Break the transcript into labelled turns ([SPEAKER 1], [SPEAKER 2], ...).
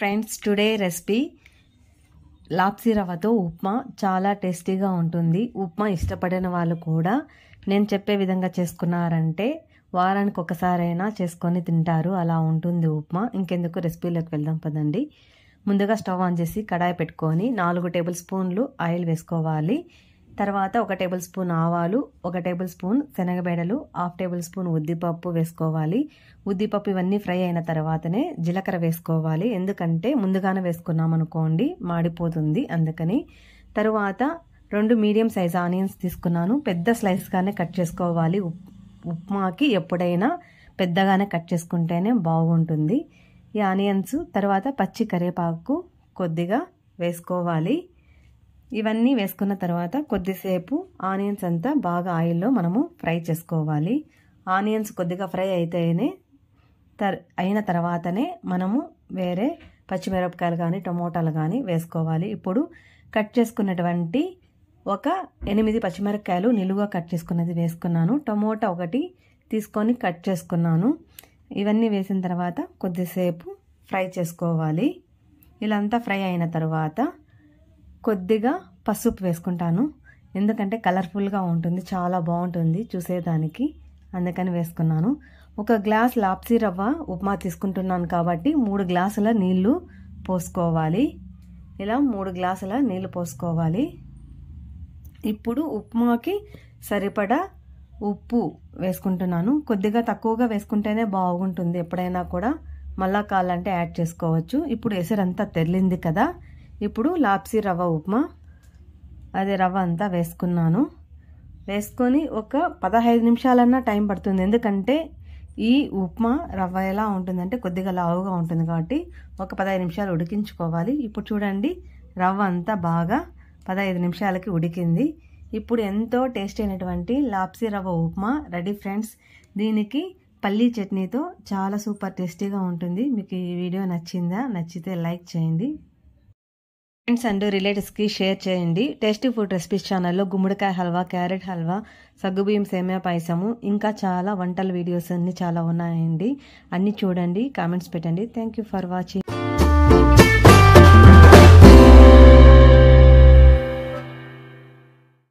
[SPEAKER 1] Friends, today recipe lapsi రవ్వతో ఉప్మా చాలా టేస్టీగా ఉంటుంది. ఉప్మా ఇష్టపడిన వాళ్ళు కూడా నేను చెప్పే విధంగా చేసుకున్నారంటే వారానికి ఒకసారైనా చేసుకొని తింటారు. అలా ఉంటుంది ఉప్మా. ఇంకెందుకు రెసిపీలోకి వెళ్దాం పదండి. ముందుగా స్టవ్ ఆన్ చేసి కడాయి పెట్టుకొని 4 టేబుల్ స్పూన్లు ఆయిల్ వేసుకోవాలి. తర్వాత 1 టేబుల్ స్పూన్ ఆవాలు, 1 టేబుల్ స్పూన్ శనగబెడలు, 1/2 టేబుల్ స్పూన్ ఉద్దిపప్పు వేసుకోవాలి. ఉద్దిపప్పు ఇవన్నీ ఫ్రై అయిన తర్వాతనే జీలకర్ర వేసుకోవాలి. ఎందుకంటే ముందుగానే వేసుకున్నాం అనుకోండి మాడిపోతుంది, అందుకని. తరువాత 2 మీడియం సైజ్ ఆనియన్స్ తీసుకున్నాను. పెద్ద స్లైస్గానే కట్ చేసుకోవాలి. ఉప్మాకి ఎప్పుడైనా పెద్దగానే కట్ చేసుకుంటేనే బాగుంటుంది. ఈ ఆనియన్స్ తర్వాత పచ్చి కరివేపాకు కొద్దిగా వేసుకోవాలి. ఇవన్నీ వేసుకున్న తర్వాత కొద్దిసేపు ఆనియన్స్ అంతా బాగా ఆయిల్లో మనము ఫ్రై చేసుకోవాలి. ఆనియన్స్ కొద్దిగా ఫ్రై అయిన తర్వాతనే మనము వేరే పచ్చిమిరపకాయలు కానీ టమోటాలు కానీ వేసుకోవాలి. ఇప్పుడు కట్ చేసుకున్నటువంటి ఒక 8 పచ్చిమిరపకాయలు నిలువుగా కట్ చేసుకున్నది వేసుకున్నాను. టమోటా 1 తీసుకొని కట్ చేసుకున్నాను. ఇవన్నీ వేసిన తర్వాత కొద్దిసేపు ఫ్రై చేసుకోవాలి. ఇలా అంతా ఫ్రై అయిన తర్వాత కొద్దిగా పసుపు వేసుకుంటాను. ఎందుకంటే కలర్ఫుల్గా ఉంటుంది, చాలా బాగుంటుంది చూసేదానికి, అందుకని వేసుకున్నాను. 1 గ్లాస్ లాప్సీ రవ్వ ఉప్మా తీసుకుంటున్నాను కాబట్టి 3 గ్లాసుల నీళ్లు పోసుకోవాలి. ఇలా 3 గ్లాసుల నీళ్లు పోసుకోవాలి. ఇప్పుడు ఉప్మాకి సరిపడా ఉప్పు వేసుకుంటున్నాను. కొద్దిగా తక్కువగా వేసుకుంటేనే బాగుంటుంది. ఎప్పుడైనా కూడా మళ్ళా కావాలంటే యాడ్ చేసుకోవచ్చు. ఇప్పుడు ఎసరంతా తెల్లింది కదా, ఇప్పుడు లాప్సీ రవ్వ ఉప్మా రవ్వ అంతా వేసుకున్నాను. వేసుకొని ఒక 15 నిమిషాలన్నా టైం పడుతుంది. ఎందుకంటే ఈ ఉప్మా రవ్వ ఎలా ఉంటుందంటే కొద్దిగా లావుగా ఉంటుంది కాబట్టి ఒక 15 నిమిషాలు ఉడికించుకోవాలి. ఇప్పుడు చూడండి, రవ్వ అంతా బాగా 15 నిమిషాలకి ఉడికింది. ఇప్పుడు ఎంతో టేస్టీ అయినటువంటి లాప్సీ రవ్వ ఉప్మా రెడీ ఫ్రెండ్స్. దీనికి పల్లీ చట్నీతో చాలా సూపర్ టేస్టీగా ఉంటుంది. మీకు ఈ వీడియో నచ్చిందా? నచ్చితే లైక్ చేయండి. ఫ్రెండ్స్ అండ్ రిలేటివ్స్కి షేర్ చేయండి. టేస్టీ ఫుడ్ రెసిపీస్ ఛానల్లో గుమ్మడికాయ హల్వా, క్యారెట్ హల్వా, సగ్గుబియ్యం సేమియా పాయసము, ఇంకా చాలా వంటల వీడియోస్ అన్నీ చాలా ఉన్నాయండి. అన్నీ చూడండి, కామెంట్స్ పెట్టండి. Thank you for watching.